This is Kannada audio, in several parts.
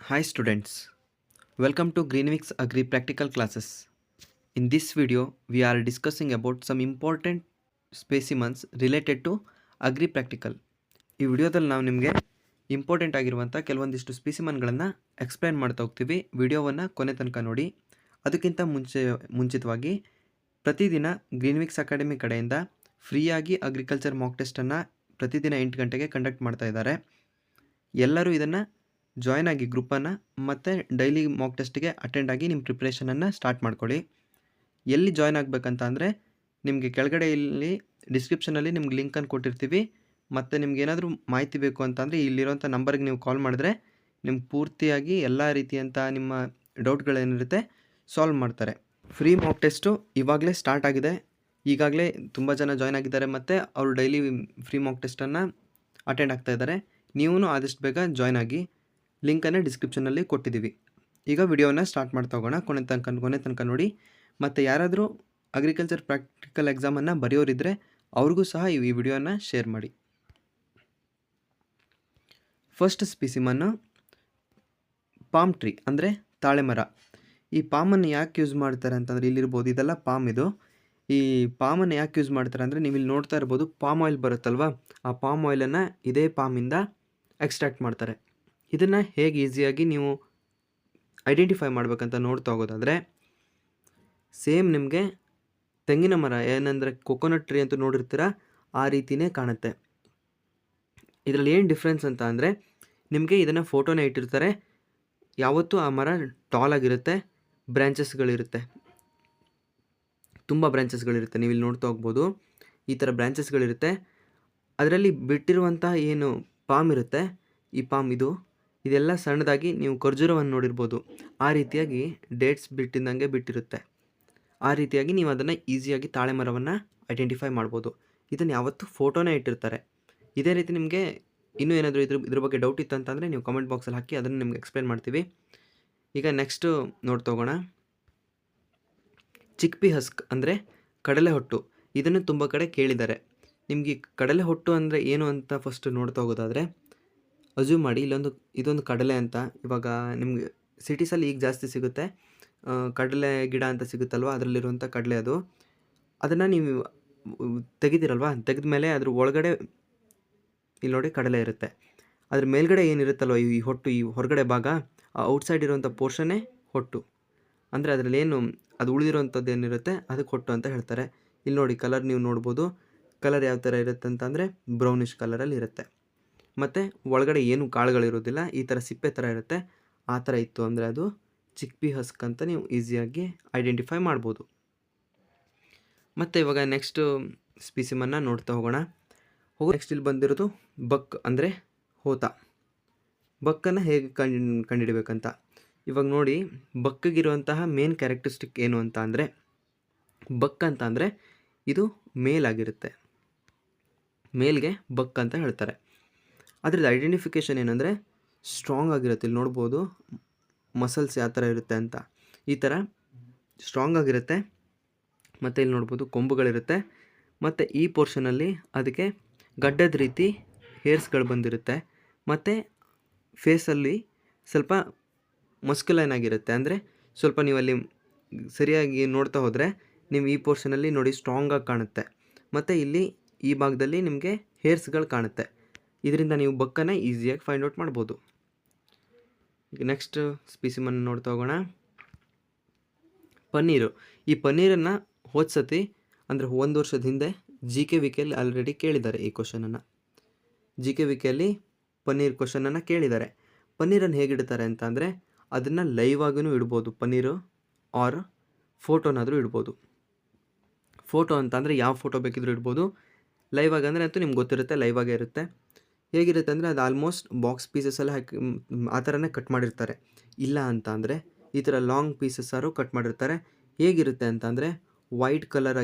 Hi students, welcome to Greenwix Agri Practical Classes. In this video, we are discussing about some important specimens related to Agri Practical. ಈ ವಿಡಿಯೋದಲ್ಲಿ ನಾವು ನಿಮಗೆ ಇಂಪಾರ್ಟೆಂಟ್ ಆಗಿರುವಂಥ ಕೆಲವೊಂದಿಷ್ಟು ಸ್ಪೆಸಿಮನ್ಗಳನ್ನು ಎಕ್ಸ್ಪ್ಲೈನ್ ಮಾಡ್ತಾ ಹೋಗ್ತೀವಿ. ವಿಡಿಯೋವನ್ನು ಕೊನೆ ತನಕ ನೋಡಿ. ಅದಕ್ಕಿಂತ ಮುಂಚಿತವಾಗಿ ಪ್ರತಿದಿನ ಗ್ರೀನ್ವಿಕ್ಸ್ ಅಕಾಡೆಮಿ ಕಡೆಯಿಂದ ಫ್ರೀಯಾಗಿ ಅಗ್ರಿಕಲ್ಚರ್ ಮಾಕ್ ಟೆಸ್ಟನ್ನು ಪ್ರತಿದಿನ 8 ಗಂಟೆಗೆ ಕಂಡಕ್ಟ್ ಮಾಡ್ತಾ ಇದ್ದಾರೆ. ಎಲ್ಲರೂ ಇದನ್ನು ಜಾಯ್ನ್ ಆಗಿ ಗ್ರೂಪನ್ನು ಮತ್ತು ಡೈಲಿ ಮಾಕ್ ಟೆಸ್ಟಿಗೆ ಅಟೆಂಡ್ ಆಗಿ ನಿಮ್ಮ ಪ್ರಿಪ್ರೇಷನನ್ನು ಸ್ಟಾರ್ಟ್ ಮಾಡ್ಕೊಳ್ಳಿ. ಎಲ್ಲಿ ಜಾಯ್ನ್ ಆಗಬೇಕಂತ ಅಂದರೆ ನಿಮಗೆ ಕೆಳಗಡೆ ಇಲ್ಲಿ ಡಿಸ್ಕ್ರಿಪ್ಷನಲ್ಲಿ ನಿಮ್ಗೆ ಲಿಂಕನ್ನು ಕೊಟ್ಟಿರ್ತೀವಿ. ಮತ್ತು ನಿಮ್ಗೆ ಏನಾದರೂ ಮಾಹಿತಿ ಬೇಕು ಅಂತಂದರೆ ಇಲ್ಲಿರೋಂಥ ನಂಬರ್ಗೆ ನೀವು ಕಾಲ್ ಮಾಡಿದ್ರೆ ನಿಮ್ಗೆ ಪೂರ್ತಿಯಾಗಿ ಎಲ್ಲ ರೀತಿಯಂಥ ನಿಮ್ಮ ಡೌಟ್ಗಳೇನಿರುತ್ತೆ ಸಾಲ್ವ್ ಮಾಡ್ತಾರೆ. ಫ್ರೀ ಮಾಕ್ ಟೆಸ್ಟು ಇವಾಗಲೇ ಸ್ಟಾರ್ಟ್ ಆಗಿದೆ. ಈಗಾಗಲೇ ತುಂಬ ಜನ ಜಾಯ್ನ್ ಆಗಿದ್ದಾರೆ ಮತ್ತು ಅವರು ಡೈಲಿ ಫ್ರೀ ಮಾಕ್ ಟೆಸ್ಟನ್ನು ಅಟೆಂಡ್ ಆಗ್ತಾ ಇದ್ದಾರೆ. ನೀವು ಆದಷ್ಟು ಬೇಗ ಜಾಯ್ನ್ ಆಗಿ. ಲಿಂಕನ್ನು ಡಿಸ್ಕ್ರಿಪ್ಷನಲ್ಲಿ ಕೊಟ್ಟಿದ್ದೀವಿ. ಈಗ ವಿಡಿಯೋನ ಸ್ಟಾರ್ಟ್ ಮಾಡ್ತಾ ಹೋಗೋಣ. ಕೊನೆ ತನಕ ನೋಡಿ. ಮತ್ತು ಯಾರಾದರೂ ಅಗ್ರಿಕಲ್ಚರ್ ಪ್ರಾಕ್ಟಿಕಲ್ ಎಕ್ಸಾಮನ್ನು ಬರೆಯೋರಿದ್ದರೆ ಅವ್ರಿಗೂ ಸಹ ಈ ವಿಡಿಯೋನ ಶೇರ್ ಮಾಡಿ. ಫಸ್ಟ್ ಸ್ಪೆಸಿಮನ್ನು ಪಾಮ್ ಟ್ರೀ ಅಂದರೆ ತಾಳೆ ಮರ. ಈ ಪಾಮನ್ನು ಯಾಕೆ ಯೂಸ್ ಮಾಡ್ತಾರೆ ಅಂತಂದರೆ ಇಲ್ಲಿರ್ಬೋದು, ಇದೆಲ್ಲ ಪಾಮ್. ಇದು ಈ ಪಾಮನ್ನು ಯಾಕೆ ಯೂಸ್ ಮಾಡ್ತಾರೆ ಅಂದರೆ ನೀವು ಇಲ್ಲಿ ನೋಡ್ತಾ ಇರ್ಬೋದು, ಪಾಮ್ ಆಯಿಲ್ ಬರುತ್ತಲ್ವ, ಆ ಪಾಮ್ ಆಯಿಲನ್ನು ಇದೇ ಪಾಮಿಂದ ಎಕ್ಸ್ಟ್ರಾಕ್ಟ್ ಮಾಡ್ತಾರೆ. ಇದನ್ನು ಹೇಗೆ ಈಸಿಯಾಗಿ ನೀವು ಐಡೆಂಟಿಫೈ ಮಾಡಬೇಕಂತ ನೋಡ್ತಾ ಹೋಗೋದಾದರೆ, ಸೇಮ್ ನಿಮಗೆ ತೆಂಗಿನ ಮರ ಏನಂದರೆ ಕೊಕೊನಟ್ ಟ್ರೀ ಅಂತ ನೋಡಿರ್ತೀರ, ಆ ರೀತಿಯೇ ಕಾಣುತ್ತೆ. ಇದರಲ್ಲಿ ಏನು ಡಿಫ್ರೆನ್ಸ್ ಅಂತ ಅಂದರೆ ನಿಮಗೆ ಇದನ್ನು ಫೋಟೋನೇ ಇಟ್ಟಿರ್ತಾರೆ. ಯಾವತ್ತೂ ಆ ಮರ ಟಾಲ್ ಆಗಿರುತ್ತೆ, ಬ್ರ್ಯಾಂಚಸ್ಗಳಿರುತ್ತೆ, ತುಂಬ ಬ್ರ್ಯಾಂಚಸ್ಗಳಿರುತ್ತೆ. ನೀವು ಇಲ್ಲಿ ನೋಡ್ತಾ ಹೋಗ್ಬೋದು, ಈ ಥರ ಬ್ರ್ಯಾಂಚಸ್ಗಳಿರುತ್ತೆ. ಅದರಲ್ಲಿ ಬಿಟ್ಟಿರುವಂಥ ಏನು ಪಾಮ್ ಇರುತ್ತೆ, ಈ ಪಾಮ್ ಇದೆಲ್ಲ ಸಣ್ಣದಾಗಿ ನೀವು ಖರ್ಜೂರವನ್ನು ನೋಡಿರ್ಬೋದು, ಆ ರೀತಿಯಾಗಿ ಡೇಟ್ಸ್ ಬಿಟ್ಟಿದ್ದಂಗೆ ಬಿಟ್ಟಿರುತ್ತೆ. ಆ ರೀತಿಯಾಗಿ ನೀವು ಅದನ್ನು ಈಸಿಯಾಗಿ ತಾಳೆ ಮರವನ್ನು ಐಡೆಂಟಿಫೈ ಮಾಡ್ಬೋದು. ಇದನ್ನು ಯಾವತ್ತೂ ಫೋಟೋನೇ ಇಟ್ಟಿರ್ತಾರೆ. ಇದೇ ರೀತಿ ನಿಮಗೆ ಇನ್ನೂ ಏನಾದರೂ ಇದ್ರ ಬಗ್ಗೆ ಡೌಟ್ ಇತ್ತು ಅಂತಂದರೆ ನೀವು ಕಮೆಂಟ್ ಬಾಕ್ಸಲ್ಲಿ ಹಾಕಿ, ಅದನ್ನು ನಿಮ್ಗೆ ಎಕ್ಸ್ಪ್ಲೇನ್ ಮಾಡ್ತೀವಿ. ಈಗ ನೆಕ್ಸ್ಟು ನೋಡ್ತಾ ಹೋಗೋಣ. ಚಿಕ್ಪಿ ಹಸ್ಕ್ ಅಂದರೆ ಕಡಲೆ ಹೊಟ್ಟು. ಇದನ್ನು ತುಂಬ ಕಡೆ ಕೇಳಿದ್ದಾರೆ. ನಿಮಗೆ ಕಡಲೆ ಹೊಟ್ಟು ಅಂದರೆ ಏನು ಅಂತ ಫಸ್ಟ್ ನೋಡ್ತಾ ಹೋಗೋದಾದರೆ, ಅಜ್ಯೂಮ್ ಮಾಡಿ ಇದೊಂದು ಕಡಲೆ ಅಂತ. ಇವಾಗ ನಿಮಗೆ ಸಿಟೀಸಲ್ಲಿ ಈಗ ಜಾಸ್ತಿ ಸಿಗುತ್ತೆ, ಕಡಲೆ ಗಿಡ ಅಂತ ಸಿಗುತ್ತಲ್ವ, ಅದರಲ್ಲಿರುವಂಥ ಕಡಲೆ ಅದು. ಅದನ್ನು ನೀವು ತೆಗಿತೀರಲ್ವ, ತೆಗೆದ ಮೇಲೆ ಅದ್ರ ಒಳಗಡೆ ಇಲ್ಲಿ ನೋಡಿ ಕಡಲೆ ಇರುತ್ತೆ. ಅದ್ರ ಮೇಲ್ಗಡೆ ಏನಿರುತ್ತಲ್ವ ಈ ಹೊಟ್ಟು, ಈ ಹೊರಗಡೆ ಭಾಗ, ಆ ಔಟ್ಸೈಡ್ ಇರುವಂಥ ಪೋರ್ಷನ್ನೇ ಹೊಟ್ಟು. ಅಂದರೆ ಅದರಲ್ಲಿ ಏನು ಅದು ಉಳಿದಿರೋವಂಥದ್ದು ಏನಿರುತ್ತೆ ಅದಕ್ಕೆ ಹೊಟ್ಟು ಅಂತ ಹೇಳ್ತಾರೆ. ಇಲ್ಲಿ ನೋಡಿ ಕಲರ್ ನೀವು ನೋಡ್ಬೋದು. ಕಲರ್ ಯಾವ ಥರ ಇರುತ್ತೆ ಅಂತಂದರೆ ಬ್ರೌನಿಷ್ ಕಲರಲ್ಲಿ ಇರುತ್ತೆ. ಮತ್ತು ಒಳಗಡೆ ಏನು ಕಾಳುಗಳಿರೋದಿಲ್ಲ, ಈ ಥರ ಸಿಪ್ಪೆ ಥರ ಇರುತ್ತೆ. ಆ ಥರ ಇತ್ತು ಅಂದರೆ ಅದು ಚಿಕ್ಪಿ ಹಸ್ಕ್ ಅಂತ ನೀವು ಈಸಿಯಾಗಿ ಐಡೆಂಟಿಫೈ ಮಾಡ್ಬೋದು. ಮತ್ತು ಇವಾಗ ನೆಕ್ಸ್ಟು ಸ್ಪೀಸಿಮನ್ನು ನೋಡ್ತಾ ಹೋಗೋಣ. ನೆಕ್ಸ್ಟ್ ಇಲ್ಲಿ ಬಂದಿರೋದು ಬಕ್ ಅಂದರೆ ಹೋತ. ಬಕ್ಕನ್ನು ಹೇಗೆ ಕಂಡುಹಿಡಬೇಕಂತ ಇವಾಗ ನೋಡಿ. ಬಕ್ಕಿಗಿರುವಂತಹ ಮೇನ್ ಕ್ಯಾರೆಕ್ಟರಿಸ್ಟಿಕ್ ಏನು ಅಂತ ಅಂದರೆ, ಬಕ್ ಅಂತ ಅಂದರೆ ಇದು ಮೇಲಾಗಿರುತ್ತೆ, ಮೇಲ್ಗೆ ಬಕ್ ಅಂತ ಹೇಳ್ತಾರೆ. ಅದ್ರದ್ದು ಐಡೆಂಟಿಫಿಕೇಷನ್ ಏನಂದರೆ ಸ್ಟ್ರಾಂಗ್ ಆಗಿರುತ್ತೆ. ಇಲ್ಲಿ ನೋಡ್ಬೋದು ಮಸಲ್ಸ್ ಯಾವ ಥರ ಇರುತ್ತೆ ಅಂತ, ಈ ಥರ ಸ್ಟ್ರಾಂಗ್ ಆಗಿರುತ್ತೆ. ಮತ್ತು ಇಲ್ಲಿ ನೋಡ್ಬೋದು ಕೊಂಬುಗಳಿರುತ್ತೆ. ಮತ್ತು ಈ ಪೋರ್ಷನಲ್ಲಿ ಅದಕ್ಕೆ ಗಡ್ಡದ ರೀತಿ ಹೇರ್ಸ್ಗಳು ಬಂದಿರುತ್ತೆ. ಮತ್ತು ಫೇಸಲ್ಲಿ ಸ್ವಲ್ಪ ಮಸ್ಕ್ಯುಲೈನ್ ಆಗಿರುತ್ತೆ. ಅಂದರೆ ಸ್ವಲ್ಪ ನೀವು ಅಲ್ಲಿ ಸರಿಯಾಗಿ ನೋಡ್ತಾ ಹೋದರೆ ನೀವು ಈ ಪೋರ್ಷನಲ್ಲಿ ನೋಡಿ ಸ್ಟ್ರಾಂಗಾಗಿ ಕಾಣುತ್ತೆ. ಮತ್ತು ಇಲ್ಲಿ ಈ ಭಾಗದಲ್ಲಿ ನಿಮಗೆ ಹೇರ್ಸ್ಗಳು ಕಾಣುತ್ತೆ. ಇದರಿಂದ ನೀವು ಬಕ್ಕನ್ನು ಈಸಿಯಾಗಿ ಫೈಂಡ್ ಔಟ್ ಮಾಡ್ಬೋದು. ಈಗ ನೆಕ್ಸ್ಟ್ ಸ್ಪೀಸಿಮನ್ನು ನೋಡ್ತಾ ಹೋಗೋಣ. ಪನ್ನೀರು. ಈ ಪನ್ನೀರನ್ನು ಹೋದ್ಸತಿ ಅಂದರೆ 1 ವರ್ಷದ ಹಿಂದೆ GK-VKಯಲ್ಲಿ ಆಲ್ರೆಡಿ ಕೇಳಿದ್ದಾರೆ ಈ ಕ್ವಶನನ್ನು. GK-VKಯಲ್ಲಿ ಪನ್ನೀರ್ ಕ್ವಶನನ್ನು ಕೇಳಿದ್ದಾರೆ. ಪನ್ನೀರನ್ನು ಹೇಗಿಡ್ತಾರೆ ಅಂತ ಅಂದರೆ, ಅದನ್ನು ಲೈವ್ ಆಗಿಯೂ ಇಡ್ಬೋದು ಪನ್ನೀರು, ಆರ್ ಫೋಟೋನಾದರೂ ಇಡ್ಬೋದು. ಫೋಟೋ ಅಂತ ಅಂದರೆ ಯಾವ ಫೋಟೋ ಬೇಕಿದ್ರೂ ಇಡ್ಬೋದು. ಲೈವ್ ಆಗಿ ಅಂದರೆ ಅಂತೂ ನಿಮ್ಗೆ ಗೊತ್ತಿರುತ್ತೆ, ಲೈವ್ ಆಗೇ ಇರುತ್ತೆ. ಹೇಗಿರುತ್ತೆ ಅಂದರೆ ಅದು ಆಲ್ಮೋಸ್ಟ್ ಬಾಕ್ಸ್ ಪೀಸಸ್ಸೆಲ್ಲ ಹಾಕಿ ಆ ಥರನೇ ಕಟ್ ಮಾಡಿರ್ತಾರೆ. ಇಲ್ಲ ಅಂತ ಅಂದರೆ ಈ ಥರ ಲಾಂಗ್ ಪೀಸಸ್ಸಾರು ಕಟ್ ಮಾಡಿರ್ತಾರೆ. ಹೇಗಿರುತ್ತೆ ಅಂತ ಅಂದರೆ ವೈಟ್ ಕಲರ್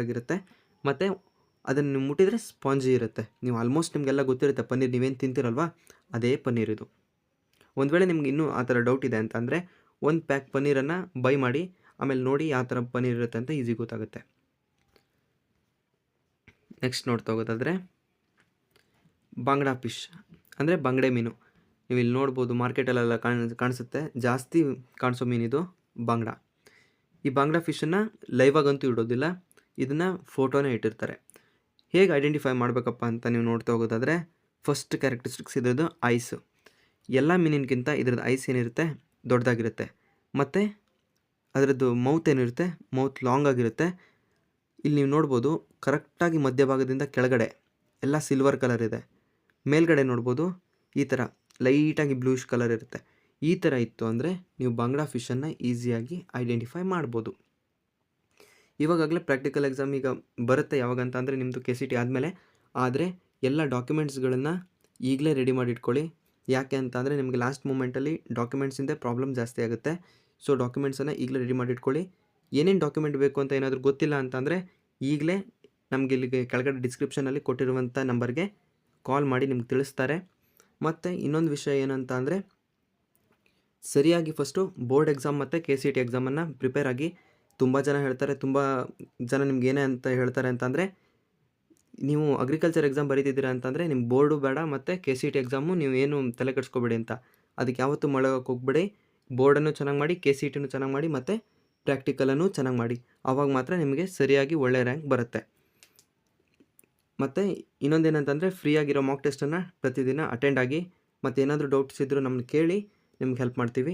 ಆಗಿರುತ್ತೆ ಮತ್ತು ಅದನ್ನು ನೀವು ಮುಟ್ಟಿದರೆ ಸ್ಪಾಂಜಿ ಇರುತ್ತೆ. ನೀವು ಆಲ್ಮೋಸ್ಟ್ ನಿಮಗೆಲ್ಲ ಗೊತ್ತಿರುತ್ತೆ ಪನ್ನೀರ್, ನೀವೇನು ತಿಂತೀರಲ್ವ ಅದೇ ಪನ್ನೀರ್ ಇದು. ಒಂದು ವೇಳೆ ನಿಮ್ಗೆ ಇನ್ನೂ ಆ ಥರ ಡೌಟ್ ಇದೆ ಅಂತ ಅಂದರೆ 1 ಪ್ಯಾಕ್ ಪನ್ನೀರನ್ನು ಬೈ ಮಾಡಿ, ಆಮೇಲೆ ನೋಡಿ ಯಾವ ಥರ ಪನ್ನೀರ್ ಇರುತ್ತೆ ಅಂತ ಈಸಿ ಗೊತ್ತಾಗುತ್ತೆ. ನೆಕ್ಸ್ಟ್ ನೋಡ್ತಾ ಹೋಗೋದಾದರೆ ಬಾಂಗ್ಡಾ ಫಿಶ್ ಅಂದರೆ ಬಂಗಡೆ ಮೀನು. ನೀವು ಇಲ್ಲಿ ನೋಡ್ಬೋದು ಮಾರ್ಕೆಟಲ್ಲೆಲ್ಲ ಕಾಣಿಸುತ್ತೆ. ಜಾಸ್ತಿ ಕಾಣಿಸೋ ಮೀನಿದು ಬಾಂಗ್ಡ. ಈ ಬಾಂಗ್ಡ ಫಿಶನ್ನು ಲೈವಾಗಂತೂ ಇಡೋದಿಲ್ಲ, ಇದನ್ನು ಫೋಟೋನೇ ಇಟ್ಟಿರ್ತಾರೆ. ಹೇಗೆ ಐಡೆಂಟಿಫೈ ಮಾಡಬೇಕಪ್ಪ ಅಂತ ನೀವು ನೋಡ್ತಾ ಹೋಗೋದಾದರೆ, ಫಸ್ಟ್ ಕ್ಯಾರೆಕ್ಟರಿಸ್ಟಿಕ್ಸ್ ಇದ್ರದ್ದು ಐಸು. ಎಲ್ಲ ಮೀನಿನಕ್ಕಿಂತ ಇದ್ರದ್ದು ಐಸ್ ಏನಿರುತ್ತೆ ದೊಡ್ಡದಾಗಿರುತ್ತೆ. ಮತ್ತು ಅದರದ್ದು ಮೌತ್ ಏನಿರುತ್ತೆ, ಮೌತ್ ಲಾಂಗ್ ಆಗಿರುತ್ತೆ. ಇಲ್ಲಿ ನೀವು ನೋಡ್ಬೋದು ಕರೆಕ್ಟಾಗಿ ಮಧ್ಯಭಾಗದಿಂದ ಕೆಳಗಡೆ ಎಲ್ಲ ಸಿಲ್ವರ್ ಕಲರ್ ಇದೆ. ಮೇಲ್ಗಡೆ ನೋಡ್ಬೋದು ಈ ಥರ ಲೈಟಾಗಿ ಬ್ಲೂಷ್ ಕಲರ್ ಇರುತ್ತೆ. ಈ ಥರ ಇತ್ತು ಅಂದರೆ ನೀವು ಬಾಂಗ್ಡಾ ಫಿಶನ್ನು ಈಸಿಯಾಗಿ ಐಡೆಂಟಿಫೈ ಮಾಡ್ಬೋದು. ಇವಾಗಲೇ ಪ್ರಾಕ್ಟಿಕಲ್ ಎಕ್ಸಾಮ್ ಈಗ ಬರುತ್ತೆ ಯಾವಾಗಂತ ಅಂದರೆ ನಿಮ್ಮದು KCT ಆದಮೇಲೆ. ಆದರೆ ಎಲ್ಲ ಡಾಕ್ಯುಮೆಂಟ್ಸ್ಗಳನ್ನು ಈಗಲೇ ರೆಡಿ ಮಾಡಿ ಇಟ್ಕೊಳ್ಳಿ. ಯಾಕೆ ಅಂತ ಅಂದರೆ ನಿಮಗೆ ಲಾಸ್ಟ್ ಮೂಮೆಂಟಲ್ಲಿ ಡಾಕ್ಯುಮೆಂಟ್ಸಿಂದ ಪ್ರಾಬ್ಲಮ್ ಜಾಸ್ತಿ ಆಗುತ್ತೆ. ಸೊ ಡಾಕ್ಯುಮೆಂಟ್ಸನ್ನು ಈಗಲೇ ರೆಡಿ ಮಾಡಿ ಇಟ್ಕೊಳ್ಳಿ. ಏನೇನು ಡಾಕ್ಯುಮೆಂಟ್ ಬೇಕು ಅಂತ ಏನಾದರೂ ಗೊತ್ತಿಲ್ಲ ಅಂತಂದರೆ ಈಗಲೇ ನಮಗೆ ಇಲ್ಲಿಗೆ ಕೆಳಗಡೆ ಡಿಸ್ಕ್ರಿಪ್ಷನಲ್ಲಿ ಕೊಟ್ಟಿರುವಂಥ ನಂಬರ್ಗೆ ಕಾಲ್ ಮಾಡಿ ನಿಮ್ಗೆ ತಿಳಿಸ್ತಾರೆ. ಮತ್ತು ಇನ್ನೊಂದು ವಿಷಯ ಏನಂತ ಅಂದರೆ, ಸರಿಯಾಗಿ ಫಸ್ಟು ಬೋರ್ಡ್ ಎಕ್ಸಾಮ್ ಮತ್ತು KCT ಎಕ್ಸಾಮನ್ನು ಪ್ರಿಪೇರ್ ಆಗಿ. ತುಂಬ ಜನ ಹೇಳ್ತಾರೆ, ತುಂಬ ಜನ ನಿಮ್ಗೆ ಏನೇ ಅಂತ ಹೇಳ್ತಾರೆ ಅಂತಂದರೆ, ನೀವು ಅಗ್ರಿಕಲ್ಚರ್ ಎಕ್ಸಾಮ್ ಬರೀತಿದ್ದೀರಾ ಅಂತಂದರೆ ನಿಮ್ಮ ಬೋರ್ಡು ಬೇಡ ಮತ್ತು KCT ಎಕ್ಸಾಮು ನೀವು ಏನು ತಲೆ ಕೆಡಿಸ್ಕೋಬೇಡಿ ಅಂತ. ಅದಕ್ಕೆ ಯಾವತ್ತೂ ಮಾಡೋಕ್ಕೆ ಹೋಗಬೇಡಿ. ಬೋರ್ಡನ್ನು ಚೆನ್ನಾಗಿ ಮಾಡಿ, KCTನೂ ಚೆನ್ನಾಗಿ ಮಾಡಿ ಮತ್ತು ಪ್ರಾಕ್ಟಿಕಲನ್ನು ಚೆನ್ನಾಗಿ ಮಾಡಿ. ಆವಾಗ ಮಾತ್ರ ನಿಮಗೆ ಸರಿಯಾಗಿ ಒಳ್ಳೆಯ ರ್ಯಾಂಕ್ ಬರುತ್ತೆ. ಮತ್ತು ಇನ್ನೊಂದೇನಂತಂದರೆ, ಫ್ರೀಯಾಗಿರೋ ಮಾಕ್ ಟೆಸ್ಟನ್ನು ಪ್ರತಿದಿನ ಅಟೆಂಡ್ ಆಗಿ. ಮತ್ತು ಏನಾದರೂ ಡೌಟ್ಸ್ ಇದ್ದರೂ ನಮ್ಮನ್ನ ಕೇಳಿ, ನಿಮ್ಗೆ ಹೆಲ್ಪ್ ಮಾಡ್ತೀವಿ.